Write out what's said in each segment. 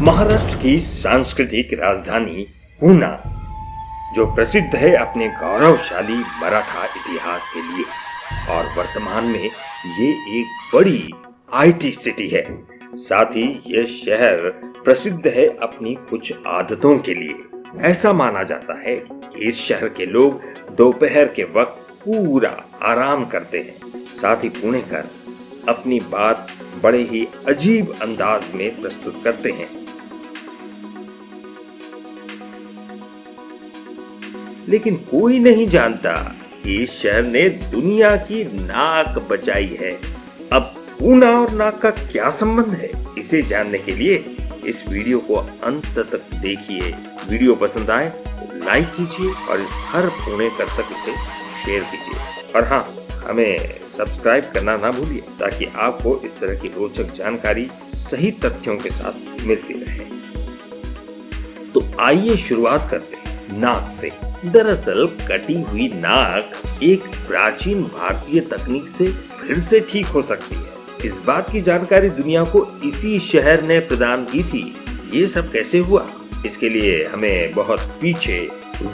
महाराष्ट्र की सांस्कृतिक राजधानी पुणे, जो प्रसिद्ध है अपने गौरवशाली मराठा इतिहास के लिए, और वर्तमान में ये एक बड़ी आईटी सिटी है। साथ ही यह शहर प्रसिद्ध है अपनी कुछ आदतों के लिए। ऐसा माना जाता है कि इस शहर के लोग दोपहर के वक्त पूरा आराम करते हैं। साथ ही पुणेकर अपनी बात बड़े ही अजीब अंदाज में प्रस्तुत करते हैं। लेकिन कोई नहीं जानता कि इस शहर ने दुनिया की नाक बचाई है। अब पुणे और नाक का क्या संबंध है, इसे जानने के लिए इस वीडियो को अंत तक देखिए। वीडियो पसंद आए तो लाइक कीजिए और हर पुणेकर तक इसे शेयर कीजिए। और हाँ, हमें सब्सक्राइब करना ना भूलिए ताकि आपको इस तरह की रोचक जानकारी सही तथ्यों के साथ मिलती रहे। तो आइए शुरुआत करते हैं नाक से। दरअसल कटी हुई नाक एक प्राचीन भारतीय तकनीक से फिर से ठीक हो सकती है। इस बात की जानकारी दुनिया को इसी शहर ने प्रदान की थी। ये सब कैसे हुआ, इसके लिए हमें बहुत पीछे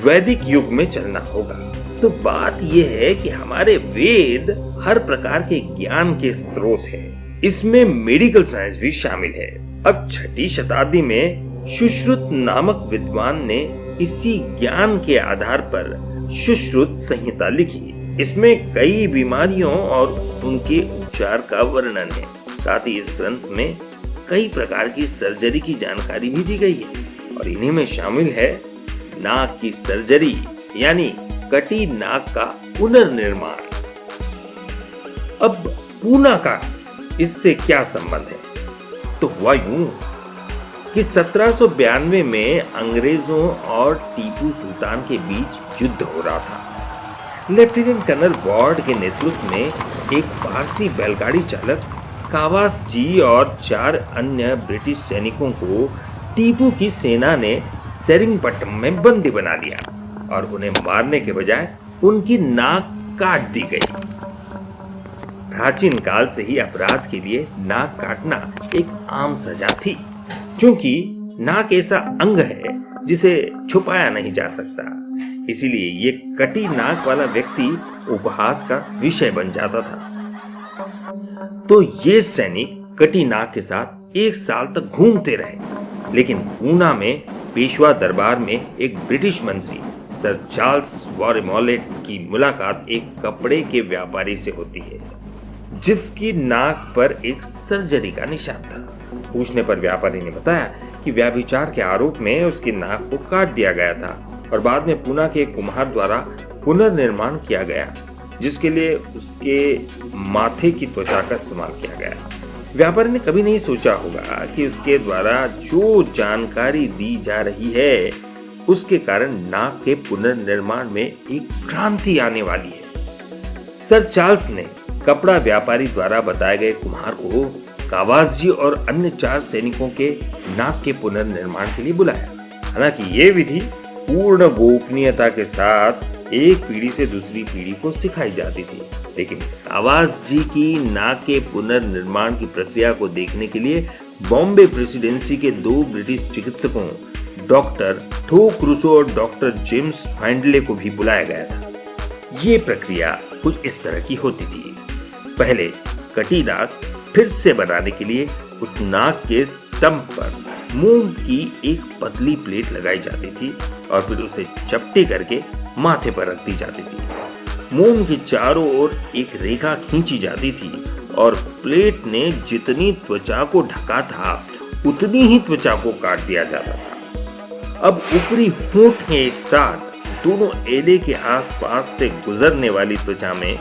वैदिक युग में चलना होगा। तो बात यह है कि हमारे वेद हर प्रकार के ज्ञान के स्रोत हैं। इसमें मेडिकल साइंस भी शामिल है। अब 6वीं शताब्दी में सुश्रुत नामक विद्वान ने इसी ज्ञान के आधार पर सुश्रुत संहिता लिखी। इसमें कई बीमारियों और उनके उपचार का वर्णन है। साथ ही इस ग्रंथ में कई प्रकार की सर्जरी की जानकारी भी दी गई है, और इन्हीं में शामिल है नाक की सर्जरी, यानी कटी नाक का पुनर्निर्माण। अब पुणे का इससे क्या संबंध है? तो हुआ यूं कि 1792 में अंग्रेजों और टीपू सुल्तान के बीच युद्ध हो रहा था। लेफ्टिनेंट कर्नल वॉर्ड के नेतृत्व में एक पारसी बैलगाड़ी चालक कावास जी और 4 अन्य ब्रिटिश सैनिकों को टीपू की सेना ने सेरिंगपट्टम में बंदी बना लिया और उन्हें मारने के बजाय उनकी नाक काट दी गई। प्राचीन काल से ही अपराध के लिए नाक काटना एक आम सजा थी, क्योंकि नाक ऐसा अंग है जिसे छुपाया नहीं जा सकता। इसीलिए ये कटी नाक वाला व्यक्ति उपहास का विषय बन जाता था। तो ये सैनिक कटी नाक के साथ 1 साल तक घूमते रहे। लेकिन पुणे में पेशवा दरबार में एक ब्रिटिश मंत्री सर चार्ल्स वॉरेमॉलेट की मुलाकात एक कपड़े के व्यापारी से होती है, जिसकी नाक पर एक सर्जरी का निशान था। पूछने पर व्यापारी ने बताया कि व्यभिचार के आरोप में उसकी नाक को काट दिया गया था और बाद में पुणे के कुम्हार द्वारा पुनर्निर्माण किया गया, जिसके लिए उसके माथे की त्वचा का इस्तेमाल किया गया। व्यापारी ने कभी नहीं सोचा होगा कि उसके द्वारा जो जानकारी दी जा रही है उसके कारण नाक के पुनर्निर्माण में एक क्रांति आने वाली है। सर चार्ल्स ने कपड़ा व्यापारी द्वारा बताए गए कुम्हार को कावास जी और अन्य 4 सैनिकों के नाक के पुनर्निर्माण के लिए बुलाया। हालांकि ये विधि पूर्ण गोपनीयता के साथ एक पीढ़ी से दूसरी पीढ़ी को सिखाई जाती थी, लेकिन कावास जी की नाक के पुनर्निर्माण की प्रक्रिया को देखने के लिए बॉम्बे प्रेसिडेंसी के 2 ब्रिटिश चिकित्सकों डॉक्टर थो क्रूसो और डॉक्टर जेम्स फाइंडले को भी बुलाया गया था। ये प्रक्रिया कुछ इस तरह की होती थी। पहले कटी नाक फिर से बनाने के लिए उस नाक के स्टंप पर मोम की एक पतली प्लेट लगाई जाती थी और फिर उसे चपटे करके माथे पर रख दी जाती थी। मोम के चारों ओर एक रेखा खींची जाती थी और प्लेट ने जितनी त्वचा को ढका था उतनी ही त्वचा को काट दिया जाता था। अब ऊपरी होंठ के साथ दोनों एले के आसपास से गुजरने वाली त्वचा में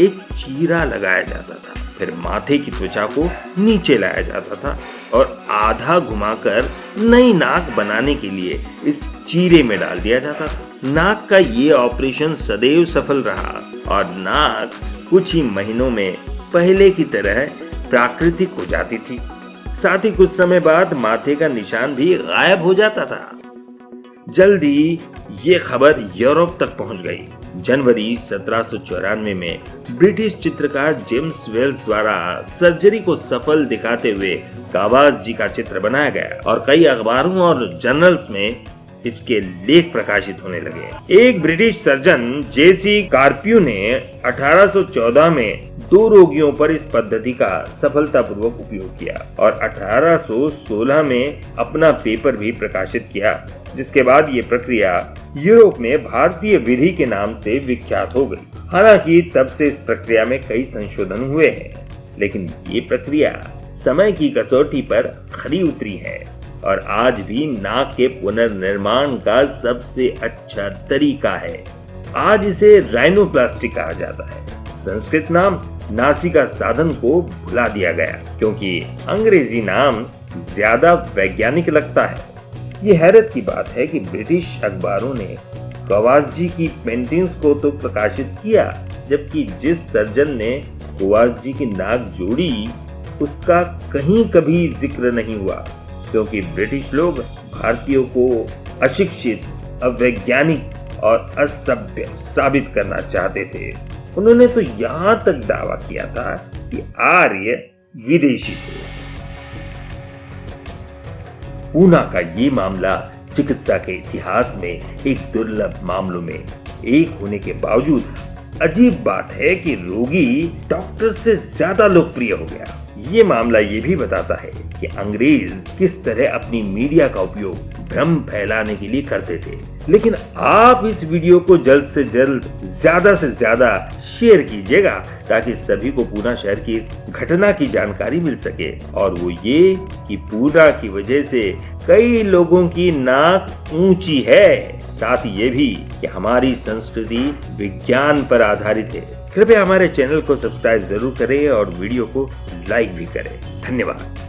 एक चीरा लगाया जाता था। फिर माथे की त्वचा को नीचे लाया जाता था और आधा घुमाकर नई नाक बनाने के लिए इस चीरे में डाल दिया जाता था। नाक का ये ऑपरेशन सदैव सफल रहा और नाक कुछ ही महीनों में पहले की तरह प्राकृतिक हो जाती थी। साथ ही कुछ समय बाद माथे का निशान भी गायब हो जाता था। जल्दी ये खबर यूरोप तक पहुंच गई, जनवरी 1794 में ब्रिटिश चित्रकार जेम्स वेल्स द्वारा सर्जरी को सफल दिखाते हुए कावास जी का चित्र बनाया गया और कई अखबारों और जर्नल्स में इसके लेख प्रकाशित होने लगे। एक ब्रिटिश सर्जन जेसी कार्प्यू ने 1814 में 2 रोगियों पर इस पद्धति का सफलतापूर्वक उपयोग किया और 1816 में अपना पेपर भी प्रकाशित किया, जिसके बाद ये प्रक्रिया यूरोप में भारतीय विधि के नाम से विख्यात हो गई। हालांकि तब से इस प्रक्रिया में कई संशोधन हुए हैं, लेकिन ये प्रक्रिया समय की कसौटी पर खरी उतरी है और आज भी नाक के पुनर्निर्माण का सबसे अच्छा तरीका है। आज इसे राइनोप्लास्टी कहा जाता है। संस्कृत नाम नासिका साधन को भुला दिया गया क्योंकि अंग्रेजी नाम ज्यादा वैज्ञानिक लगता है। ये हैरत की बात है कि ब्रिटिश अखबारों ने कावास जी की पेंटिंग्स को तो प्रकाशित किया, जबकि जिस सर्जन ने कावास जी की नाक जोड़ी उसका कहीं कभी जिक्र नहीं हुआ, क्योंकि ब्रिटिश लोग भारतीयों को अशिक्षित, अवैज्ञानिक और असभ्य साबित करना चाहते थे। उन्होंने तो यहाँ तक दावा किया था कि आर्य विदेशी थे। पूना का ये मामला चिकित्सा के इतिहास में एक दुर्लभ मामलों में एक होने के बावजूद अजीब बात है कि रोगी डॉक्टर से ज्यादा लोकप्रिय हो गया। ये मामला ये भी बताता है कि अंग्रेज किस तरह अपनी मीडिया का उपयोग भ्रम फैलाने के लिए करते थे। लेकिन आप इस वीडियो को जल्द से जल्द ज्यादा से ज्यादा शेयर कीजिएगा ताकि सभी को पूना शहर की इस घटना की जानकारी मिल सके, और वो ये कि पूना की वजह से कई लोगों की नाक ऊंची है। साथ ही ये भी कि हमारी संस्कृति विज्ञान पर आधारित है। कृपया हमारे चैनल को सब्सक्राइब जरूर करें और वीडियो को लाइक भी करें। धन्यवाद।